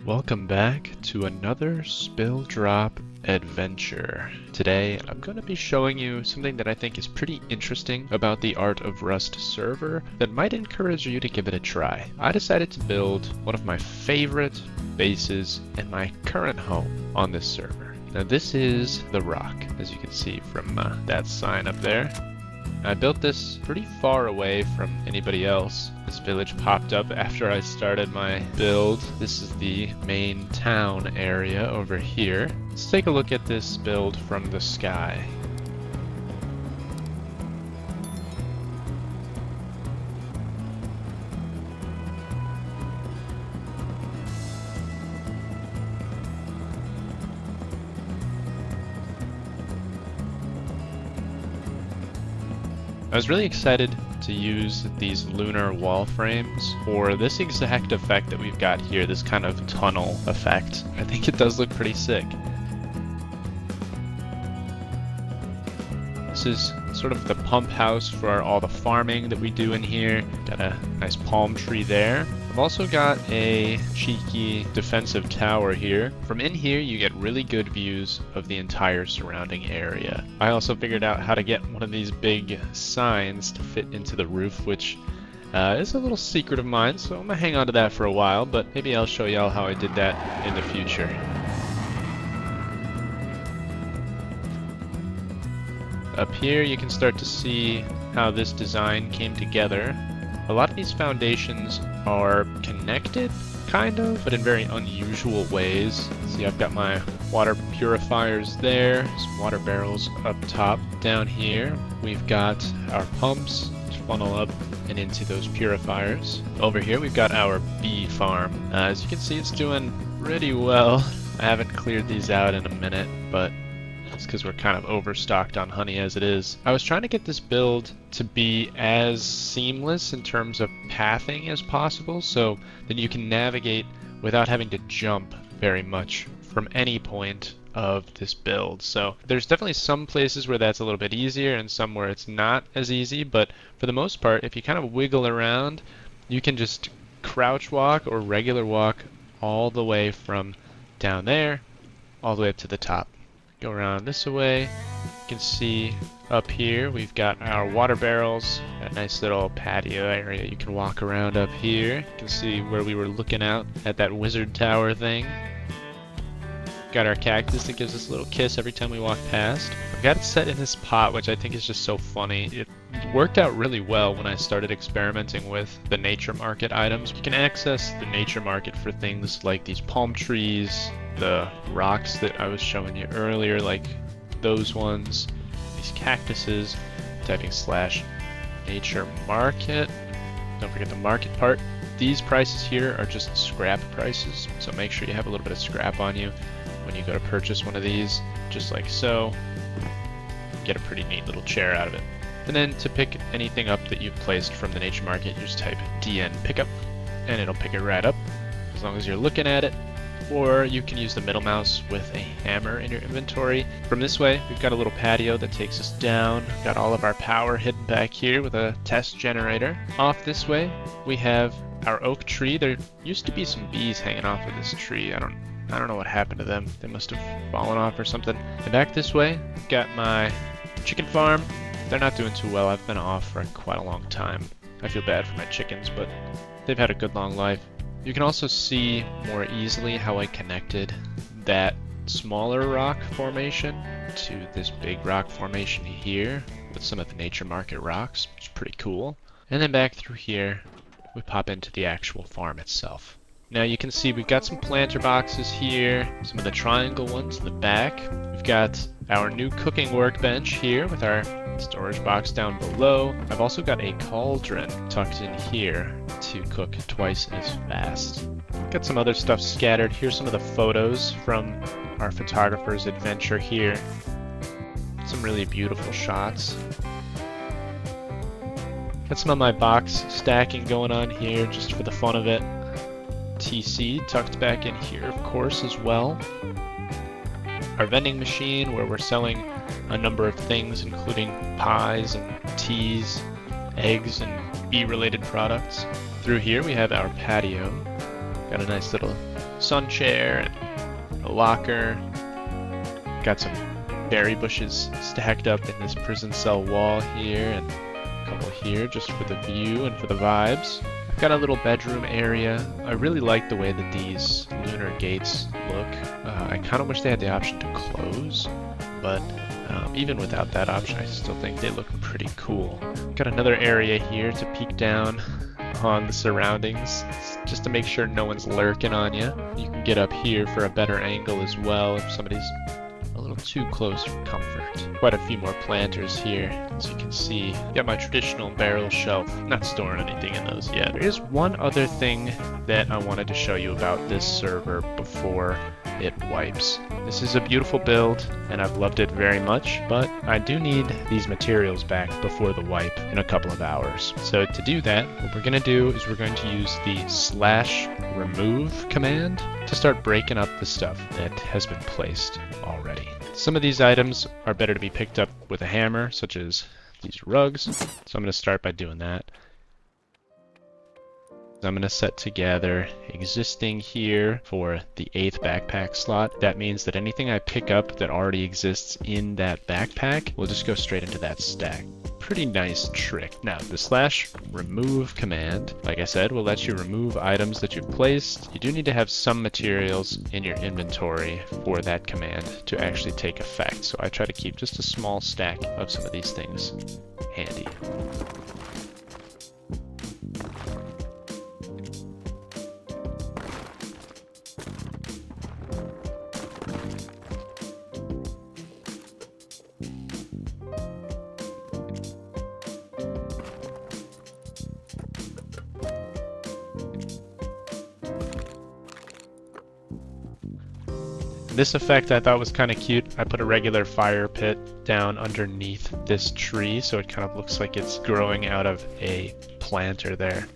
Welcome back to another Spilldrop adventure. Today I'm going to be showing you something that I think is pretty interesting about the Art of Rust server that might encourage you to give it a try. I decided to build one of my favorite bases and my current home on this server. Now this is the Rock, as you can see from that sign up there. I built this pretty far away from anybody else. This village popped up after I started my build. This is the main town area over here. Let's take a look at this build from the sky. I was really excited to use these lunar wall frames for this exact effect that we've got here, this kind of tunnel effect. I think it does look pretty sick. This is sort of the pump house for all the farming that we do in here. Got a nice palm tree there. I've also got a cheeky defensive tower here. From in here you get really good views of the entire surrounding area. I also figured out how to get one of these big signs to fit into the roof, which is a little secret of mine, so I'm gonna hang on to that for a while, but maybe I'll show y'all how I did that in the future. Up here you can start to see how this design came together. A lot of these foundations are connected, kind of, but in very unusual ways. See, I've got my water purifiers there, some water barrels up top. Down here, we've got our pumps to funnel up and into those purifiers. Over here, we've got our bee farm. As you can see, it's doing pretty well. I haven't cleared these out in a minute, but because we're kind of overstocked on honey as it is. I was trying to get this build to be as seamless in terms of pathing as possible, so that you can navigate without having to jump very much from any point of this build. So there's definitely some places where that's a little bit easier and some where it's not as easy, but for the most part, if you kind of wiggle around, you can just crouch walk or regular walk all the way from down there all the way up to the top. Go around this way. You can see up here we've got our water barrels, a nice little patio area. You can walk around up here. You can see where we were looking out at that wizard tower thing. Got our cactus that gives us a little kiss every time we walk past. I've got it set in this pot, which I think is just so funny. It worked out really well when I started experimenting with the nature market items. You can access the nature market for things like these palm trees, the rocks that I was showing you earlier, like those ones, these cactuses. Typing /nature market. Don't forget the market part. These prices here are just scrap prices, so make sure you have a little bit of scrap on you when you go to purchase one of these, just like so. Get a pretty neat little chair out of it. And then to pick anything up that you've placed from the nature market, you just type DN pickup and it'll pick it right up as long as you're looking at it. Or you can use the middle mouse with a hammer in your inventory. From this way, we've got a little patio that takes us down. Got all of our power hidden back here with a test generator. Off this way, we have our oak tree. There used to be some bees hanging off of this tree. I don't know what happened to them. They must have fallen off or something. And back this way, I've got my chicken farm. They're not doing too well. I've been off for quite a long time. I feel bad for my chickens, but they've had a good long life. You can also see more easily how I connected that smaller rock formation to this big rock formation here with some of the nature market rocks, which is pretty cool. And then back through here, we pop into the actual farm itself. Now you can see we've got some planter boxes here, some of the triangle ones in the back. We've got our new cooking workbench here with our storage box down below. I've also got a cauldron tucked in here to cook twice as fast. Got some other stuff scattered. Here's some of the photos from our photographer's adventure here. Some really beautiful shots. Got some of my box stacking going on here just for the fun of it. TC tucked back in here, of course, as well. Our vending machine where we're selling a number of things, including pies and teas, eggs, and bee-related products. Through here we have our patio. Got a nice little sun chair, and a locker. Got some berry bushes stacked up in this prison cell wall here, and a couple here just for the view and for the vibes. I've got a little bedroom area. I really like the way that these lunar gates look. I kind of wish they had the option to close, but even without that option, I still think they look pretty cool. Got another area here to peek down on the surroundings, just to make sure no one's lurking on you. You can get up here for a better angle as well if somebody's a little too close for comfort. Quite a few more planters here, as you can see. Got my traditional barrel shelf, not storing anything in those yet. There is one other thing that I wanted to show you about this server before it wipes. This is a beautiful build, and I've loved it very much, but I do need these materials back before the wipe in a couple of hours. So to do that, what we're going to do is we're going to use the /remove command to start breaking up the stuff that has been placed already. Some of these items are better to be picked up with a hammer, such as these rugs, so I'm going to start by doing that. I'm going to set together existing here for the 8th backpack slot. That means that anything I pick up that already exists in that backpack will just go straight into that stack. Pretty nice trick. Now, the /remove command, like I said, will let you remove items that you've placed. You do need to have some materials in your inventory for that command to actually take effect. So I try to keep just a small stack of some of these things handy. This effect I thought was kind of cute. I put a regular fire pit down underneath this tree, so it kind of looks like it's growing out of a planter there.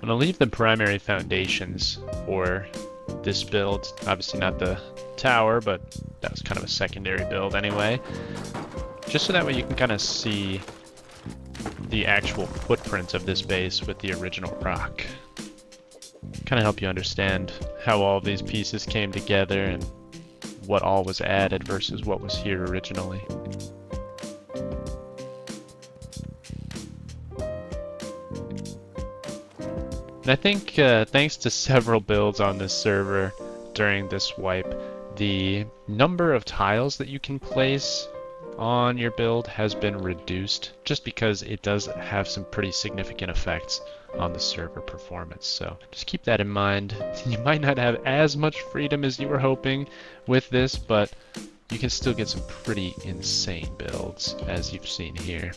I'm going to leave the primary foundations for this build. Obviously not the tower, but that was kind of a secondary build anyway. Just so that way you can kind of see the actual footprint of this base with the original rock. Kind of help you understand how all of these pieces came together and what all was added versus what was here originally. And I think thanks to several builds on this server during this wipe, the number of tiles that you can place on your build has been reduced, just because it does have some pretty significant effects on the server performance. So just keep that in mind. You might not have as much freedom as you were hoping with this, but you can still get some pretty insane builds, as you've seen here.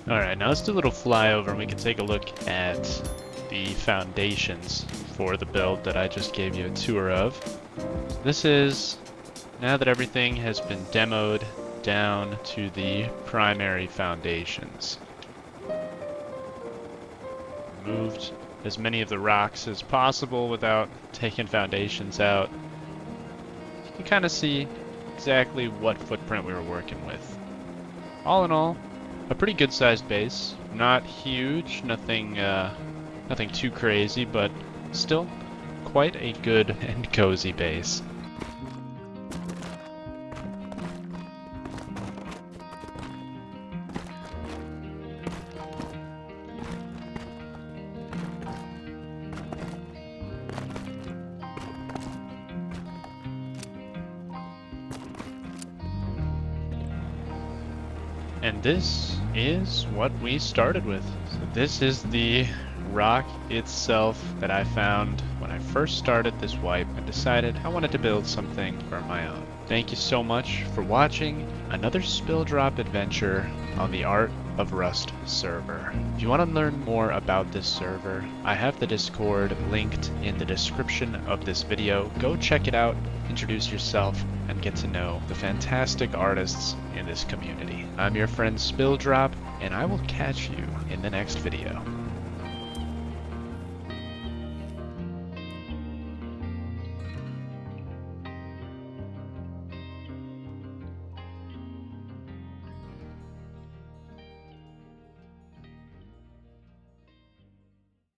Alright, now let's do a little flyover and we can take a look at the foundations for the build that I just gave you a tour of. This is, now that everything has been demoed down to the primary foundations. Moved as many of the rocks as possible without taking foundations out. You can kind of see exactly what footprint we were working with. All in all, a pretty good sized base. Not huge, nothing too crazy, but still quite a good and cozy base. And this is what we started with. So this is the rock itself that I found when I first started this wipe and decided I wanted to build something for my own. Thank you so much for watching another Spilldrop adventure on the Art of Rust server. If you want to learn more about this server, I have the Discord linked in the description of this video. Go check it out, introduce yourself, and get to know the fantastic artists in this community. I'm your friend Spilldrop, and I will catch you in the next video.